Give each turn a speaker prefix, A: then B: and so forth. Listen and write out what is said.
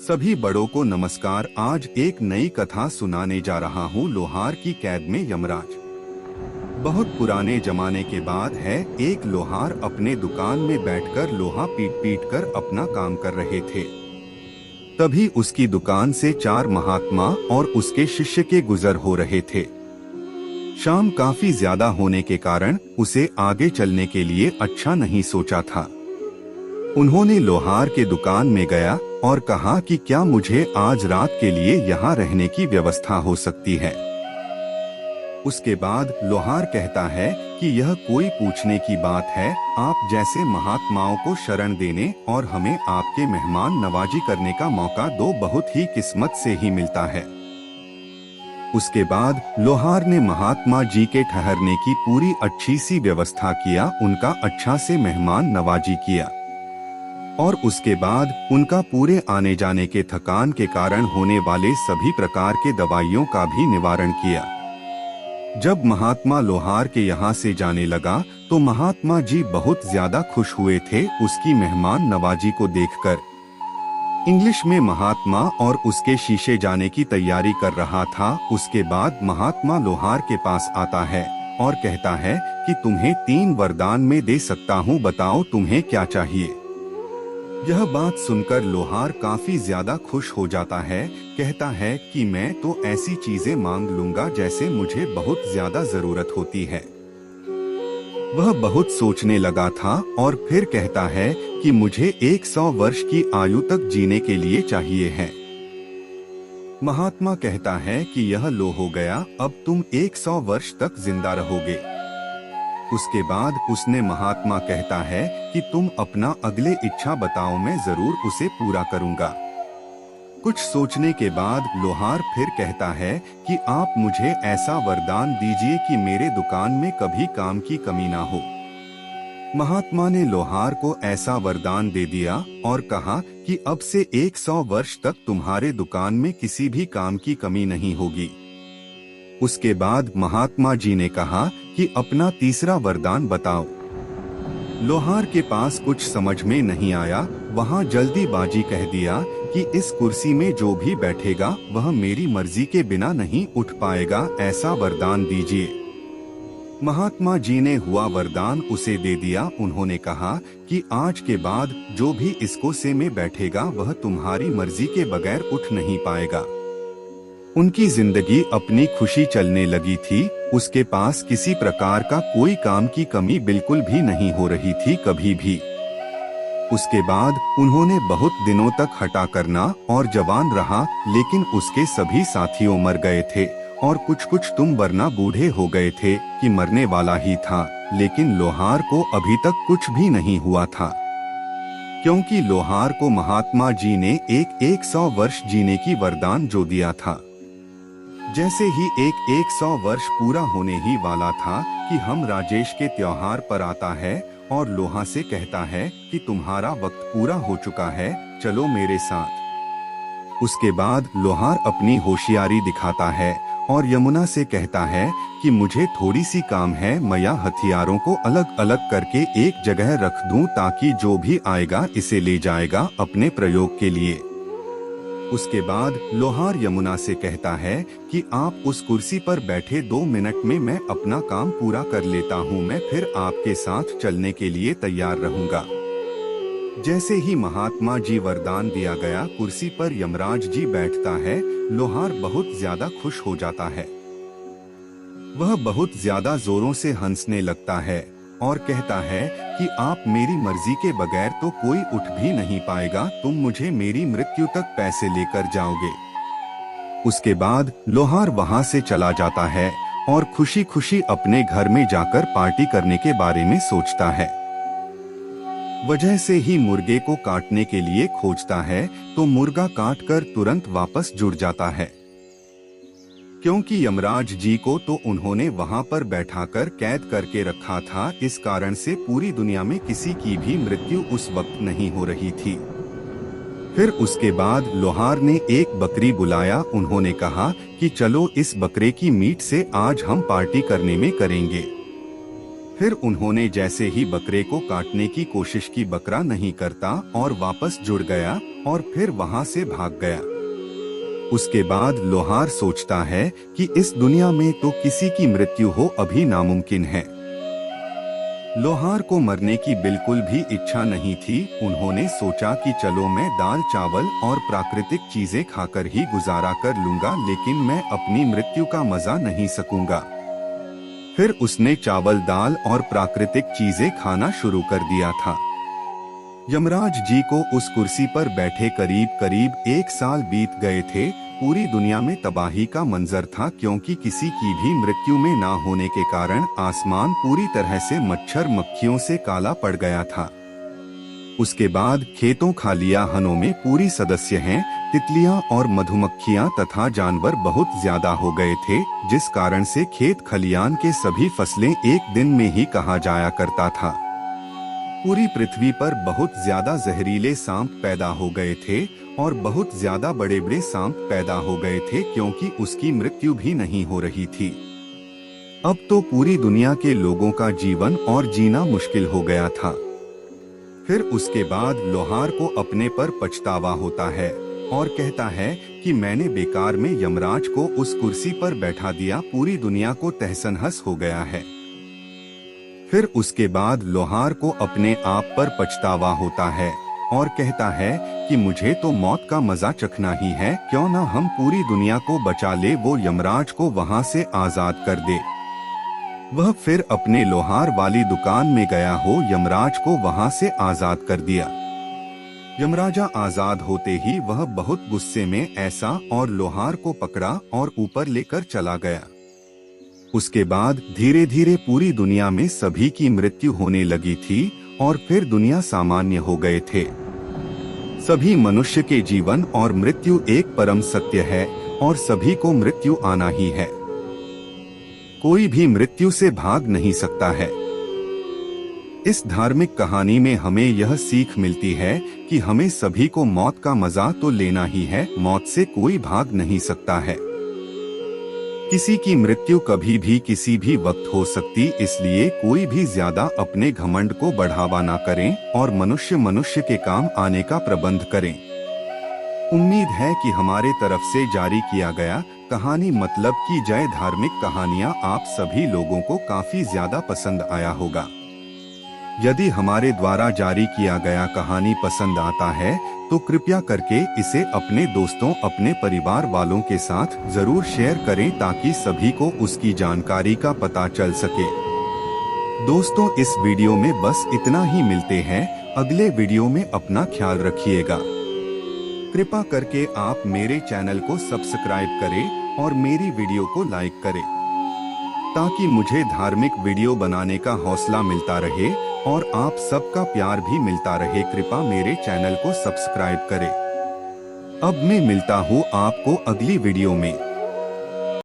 A: सभी बड़ों को नमस्कार। आज एक नई कथा सुनाने जा रहा हूँ। लोहार की कैद में यमराज। बहुत पुराने जमाने के बाद है। एक लोहार अपने दुकान में बैठकर लोहा पीट पीट कर अपना काम कर रहे थे। तभी उसकी दुकान से 4 महात्मा और उसके शिष्य के गुजर हो रहे थे। शाम काफी ज्यादा होने के कारण उसे आगे चलने के लिए अच्छा नहीं सोचा था। उन्होंने लोहार के दुकान में गया और कहा कि क्या मुझे आज रात के लिए यहाँ रहने की व्यवस्था हो सकती है। उसके बाद लोहार कहता है कि यह कोई पूछने की बात है। आप जैसे महात्माओं को शरण देने और हमें आपके मेहमान नवाजी करने का मौका दो बहुत ही किस्मत से ही मिलता है। उसके बाद लोहार ने महात्मा जी के ठहरने की पूरी अच्छी सी व्यवस्था किया। उनका अच्छा से मेहमान नवाजी किया और उसके बाद उनका पूरे आने जाने के थकान के कारण होने वाले सभी प्रकार के दवाइयों का भी निवारण किया। जब महात्मा लोहार के यहाँ से जाने लगा तो महात्मा जी बहुत ज्यादा खुश हुए थे उसकी मेहमान नवाजी को देखकर। इंग्लिश में महात्मा और उसके शीशे जाने की तैयारी कर रहा था। उसके बाद महात्मा लोहार के पास आता है और कहता है कि तुम्हें 3 वरदान में दे सकता हूँ, बताओ तुम्हें क्या चाहिए। यह बात सुनकर लोहार काफी ज्यादा खुश हो जाता है। कहता है कि मैं तो ऐसी चीजें मांग लूंगा जैसे मुझे बहुत ज्यादा जरूरत होती है। वह बहुत सोचने लगा था और फिर कहता है कि मुझे 100 वर्ष की आयु तक जीने के लिए चाहिए है। महात्मा कहता है कि यह लो हो गया, अब तुम 100 वर्ष तक जिंदा रहोगे। उसके बाद उसने महात्मा कहता है कि तुम अपना अगले इच्छा बताओ, मैं जरूर उसे पूरा करूंगा। कुछ सोचने के बाद लोहार फिर कहता है कि आप मुझे ऐसा वरदान दीजिए कि मेरे दुकान में कभी काम की कमी ना हो। महात्मा ने लोहार को ऐसा वरदान दे दिया और कहा कि अब से 100 वर्ष तक तुम्हारे दुकान में किसी भी काम की कमी नहीं होगी। उसके बाद महात्मा जी ने कहा कि अपना तीसरा वरदान बताओ। लोहार के पास कुछ समझ में नहीं आया। वहाँ जल्दीबाजी कह दिया कि इस कुर्सी में जो भी बैठेगा वह मेरी मर्जी के बिना नहीं उठ पाएगा, ऐसा वरदान दीजिए। महात्मा जी ने हुआ वरदान उसे दे दिया। उन्होंने कहा कि आज के बाद जो भी इस कुर्सी में बैठेगा वह तुम्हारी मर्जी के बगैर उठ नहीं पाएगा। उनकी जिंदगी अपनी खुशी चलने लगी थी। उसके पास किसी प्रकार का कोई काम की कमी बिल्कुल भी नहीं हो रही थी कभी भी। उसके बाद उन्होंने बहुत दिनों तक हटा करना और जवान रहा, लेकिन उसके सभी साथियों मर गए थे और कुछ तुम वरना बूढ़े हो गए थे कि मरने वाला ही था। लेकिन लोहार को अभी तक कुछ भी नहीं हुआ था, क्योंकि लोहार को महात्मा जी ने 100 वर्ष जीने की वरदान जो दिया था। जैसे ही 100 वर्ष पूरा होने ही वाला था कि हम राजेश के त्योहार पर आता है और लोहा से कहता है कि तुम्हारा वक्त पूरा हो चुका है, चलो मेरे साथ। उसके बाद लोहार अपनी होशियारी दिखाता है और यमुना से कहता है कि मुझे थोड़ी सी काम है, मैं हथियारों को अलग अलग करके एक जगह रख दूं ताकि जो भी आएगा इसे ले जाएगा अपने प्रयोग के लिए। उसके बाद लोहार यमुना से कहता है कि आप उस कुर्सी पर बैठे 2 मिनट में मैं अपना काम पूरा कर लेता हूँ, मैं फिर आपके साथ चलने के लिए तैयार रहूंगा। जैसे ही महात्मा जी वरदान दिया गया, कुर्सी पर यमराज जी बैठता है। लोहार बहुत ज्यादा खुश हो जाता है। वह बहुत ज्यादा जोरों से हंसने लगता है और कहता है कि आप मेरी मर्जी के बगैर तो कोई उठ भी नहीं पाएगा, तुम मुझे मेरी मृत्यु तक पैसे लेकर जाओगे। उसके बाद लोहार वहां से चला जाता है और खुशी खुशी अपने घर में जाकर पार्टी करने के बारे में सोचता है। वजह से ही मुर्गे को काटने के लिए खोजता है तो मुर्गा काटकर तुरंत वापस जुड़ जाता है, क्योंकि यमराज जी को तो उन्होंने वहां पर बैठाकर कैद करके रखा था। इस कारण से पूरी दुनिया में किसी की भी मृत्यु उस वक्त नहीं हो रही थी। फिर उसके बाद लोहार ने एक बकरी बुलाया। उन्होंने कहा कि चलो इस बकरे की मीट से आज हम पार्टी करने में करेंगे। फिर उन्होंने जैसे ही बकरे को काटने की कोशिश की, बकरा नहीं करता और वापस जुड़ गया। और फिर वहां से भाग गया। उसके बाद लोहार सोचता है कि इस दुनिया में तो किसी की मृत्यु हो अभी नामुमकिन है। लोहार को मरने की बिल्कुल भी इच्छा नहीं थी। उन्होंने सोचा कि चलो मैं दाल चावल और प्राकृतिक चीजें खाकर ही गुजारा कर लूंगा, लेकिन मैं अपनी मृत्यु का मजा नहीं सकूंगा। फिर उसने चावल दाल और प्राकृतिक चीजें खाना शुरू कर दिया था। यमराज जी को उस कुर्सी पर बैठे करीब करीब 1 साल बीत गए थे। पूरी दुनिया में तबाही का मंजर था, क्योंकि किसी की भी मृत्यु में ना होने के कारण आसमान पूरी तरह से मच्छर मक्खियों से काला पड़ गया था। उसके बाद खेतों खलिहानों में पूरी सदस्य हैं, तितलियां और मधुमक्खियां तथा जानवर बहुत ज्यादा हो गए थे, जिस कारण से खेत खलिहान के सभी फसलें एक दिन में ही कहा जाया करता था। पूरी पृथ्वी पर बहुत ज्यादा जहरीले सांप पैदा हो गए थे और बहुत ज्यादा बड़े बड़े सांप पैदा हो गए थे, क्योंकि उसकी मृत्यु भी नहीं हो रही थी। अब तो पूरी दुनिया के लोगों का जीवन और जीना मुश्किल हो गया था। फिर उसके बाद लोहार को अपने पर पछतावा होता है और कहता है कि मैंने बेकार में यमराज को उस कुर्सी पर बैठा दिया, पूरी दुनिया को तहस-नहस हो गया है। फिर उसके बाद लोहार को अपने आप पर पछतावा होता है और कहता है कि मुझे तो मौत का मजा चखना ही है, क्यों न हम पूरी दुनिया को बचा ले, वो यमराज को वहां से आजाद कर दे। वह फिर अपने लोहार वाली दुकान में गया हो, यमराज को वहां से आजाद कर दिया। यमराजा आजाद होते ही वह बहुत गुस्से में ऐसा और लोहार को पकड़ा और ऊपर लेकर चला गया। उसके बाद धीरे धीरे पूरी दुनिया में सभी की मृत्यु होने लगी थी और फिर दुनिया सामान्य हो गए थे। सभी मनुष्य के जीवन और मृत्यु एक परम सत्य है और सभी को मृत्यु आना ही है। कोई भी मृत्यु से भाग नहीं सकता है। इस धार्मिक कहानी में हमें यह सीख मिलती है कि हमें सभी को मौत का मजा तो लेना ही है, मौत से कोई भाग नहीं सकता है। किसी की मृत्यु कभी भी किसी भी वक्त हो सकती, इसलिए कोई भी ज्यादा अपने घमंड को बढ़ावा ना करें और मनुष्य मनुष्य के काम आने का प्रबंध करें। उम्मीद है कि हमारे तरफ से जारी किया गया कहानी मतलब की जय धार्मिक कहानियां आप सभी लोगों को काफी ज्यादा पसंद आया होगा। यदि हमारे द्वारा जारी किया गया कहानी पसंद आता है तो कृपया करके इसे अपने दोस्तों, अपने परिवार वालों के साथ जरूर शेयर करें, ताकि सभी को उसकी जानकारी का पता चल सके। दोस्तों, इस वीडियो में बस इतना ही, मिलते हैं अगले वीडियो में। अपना ख्याल रखिएगा। कृपा करके आप मेरे चैनल को सब्सक्राइब करें और मेरी वीडियो को लाइक करें, ताकि मुझे धार्मिक वीडियो बनाने का हौसला मिलता रहे और आप सबका प्यार भी मिलता रहे। कृपया मेरे चैनल को सब्सक्राइब करें। अब मैं मिलता हूँ आपको अगली वीडियो में।